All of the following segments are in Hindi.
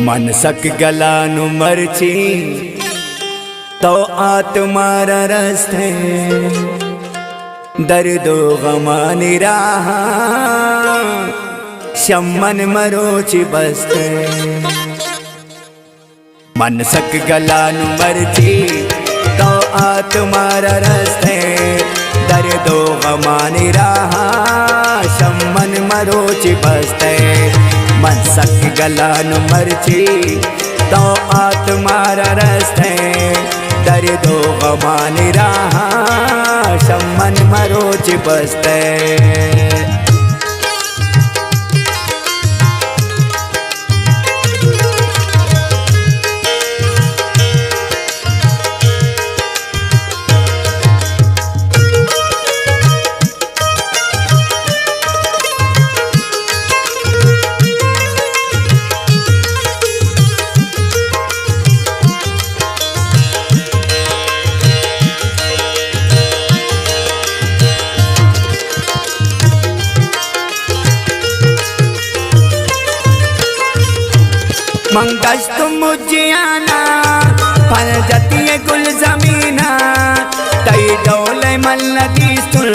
मनसक गलानु मरची तो आत्मारा रस्ते दर्दो गमानी राहा शम्मन मरोची बसते। मनसक गलानु मरची तो आत्मारा रस्ते दर्दो गमानी राहा शम्मन मरोची बसते। मनसक गलानु मरची तो आत्मारा रस्ते दर्दो गमानी राहा शम्मन मरोची बसते। मंगस तुम मुझियाना फल जतिये गुल जमीना तई डोले मल्लदी सुल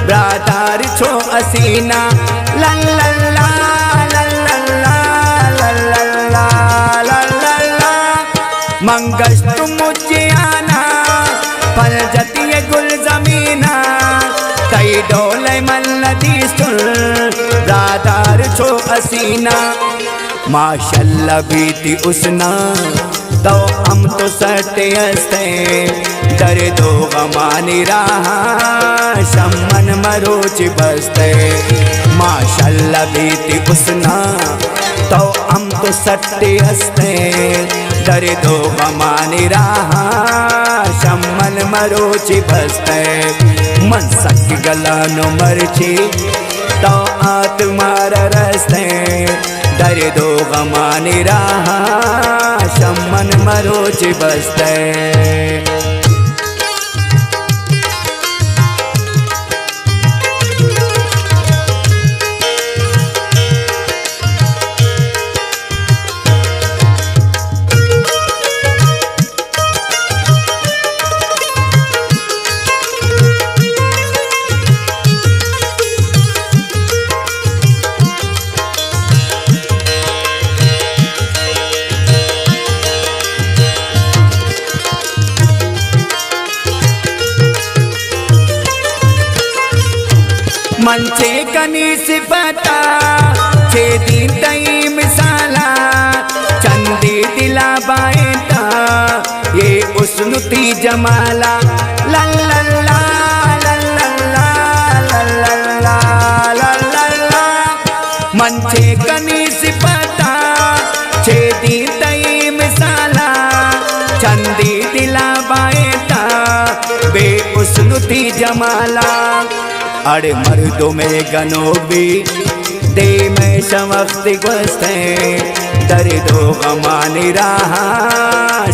ब्रादार छो असीना लल्लल्ला लल्लल्ला लल्लल्ला लल्लल्ला। मंगस तुम मुझियाना फल जतिये गुल जमीना तई डोले मल्लदी सुल ब्रादार छो असीना। माशल्लाह बीती उसना तो हम तो सटे हंसते दर्दो गमानी राहा शम्मन मरोची बसते। माशल्लाह बीती उसना तो हम तो सटे हंसते दर्दो गमानी राहा शम्मन मरोची बसते। मनसक गलानु मरची तो आत्मारा रस्ते दर्दो गमानी राहा शम्मन मरोची बसते। मंचे कनी सिफता छे दिन तई मिसाला चंदी दिला बाएता ये उसनुती जमाला लल्लल्ला लल्लल्ला लल्लल्ला लल्लल्ला। मंचे कनी सिफता छे दिन तई मिसाला चंदी दिला बाएता बे उसनुती जमाला। अरे मर्दों में गनोबी दे में शमख्ती बसते दर्दो गमानी राहा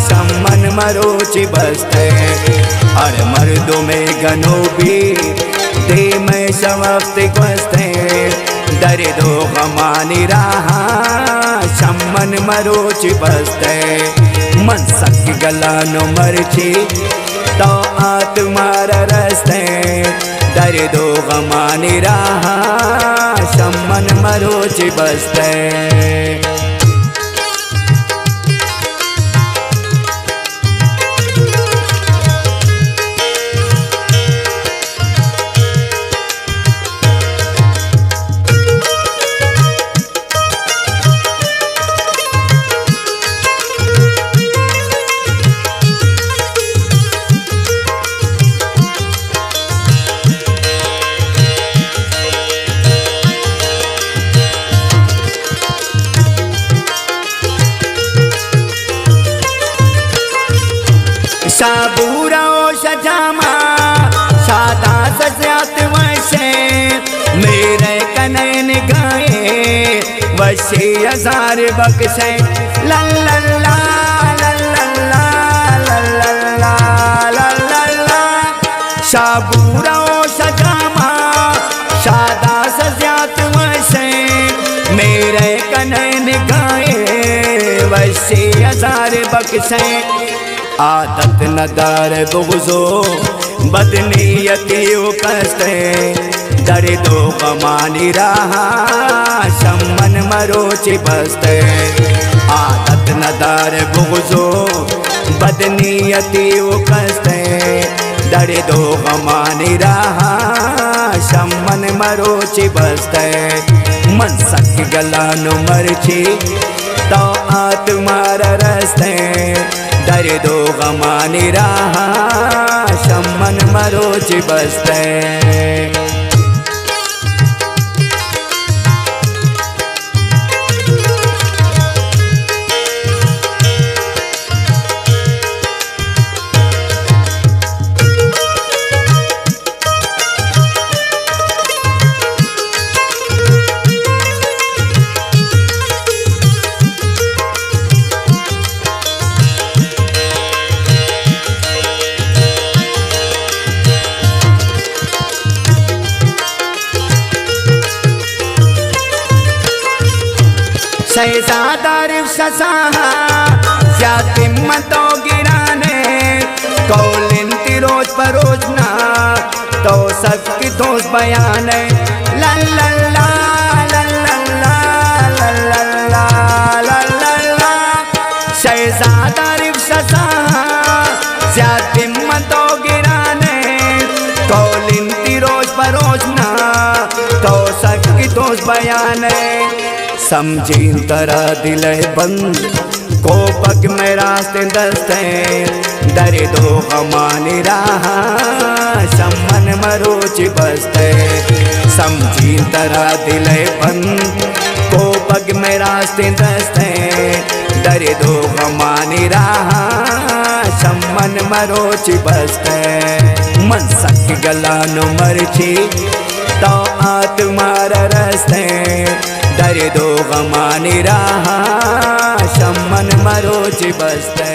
शम्मन मरोची बसते। अरे मर्दों में गनोबी दे में शमख्ती बसते दर्दो गमानी राहा शम्मन मरोची बसते। मनसक गलानु मरची तो आत्मारा रस्ते दर्दो गमानी राहा शम्मन मरोची बसते। साबूरा ओ शजामा शादा सजात वशे मेरे कनैन गाए वशे हजार बख्शे लल्लल्ला लल्लल्ला लल्लल्ला लल्लल्ला। साबूरा ओ शजामा शादा सजात वशे मेरे कनैन गाए वैसे हजार बख्शे। आदत न दार बुग़्ज़ो बदनीयती कस्ते, दर्दो गमानी रहा शमन मरोची बसते। आदत न दार बुग़्ज़ो बदनीयती कस्ते, दर्दो गमानी रहा शमन मरोची बसते। मन सक गलानो मरची तो आत्मार रस्ते, दर्दो गमानी रहा शमन मरोची बसते। शहज़ादा रिफ्सा ज्यातिमतों गिराने, कौलिंती रोज परोज ना तो सबकी दोस्त बयाने। ला ला ला ला ला ला ला ला ला ला। शहज़ादा रिफ्सा ज्यातिमतों गिराने, कौलिंती रोज परोज ना तो सबकी दोस्त बयाने। समझी तरा दिल बंद को पग में रास्ते दस्ते, दर्दो गमानी रहा शमन मरोची बसते। समझी तरा दिल बंद को पग में रास्ते दस्ते, दर्दो गमानी रहा शमन मरोची बसते। मन सक गलानो मरची तो आत्मार रस्ते, दर्दो गमानी रहा शमन मरोची बसते।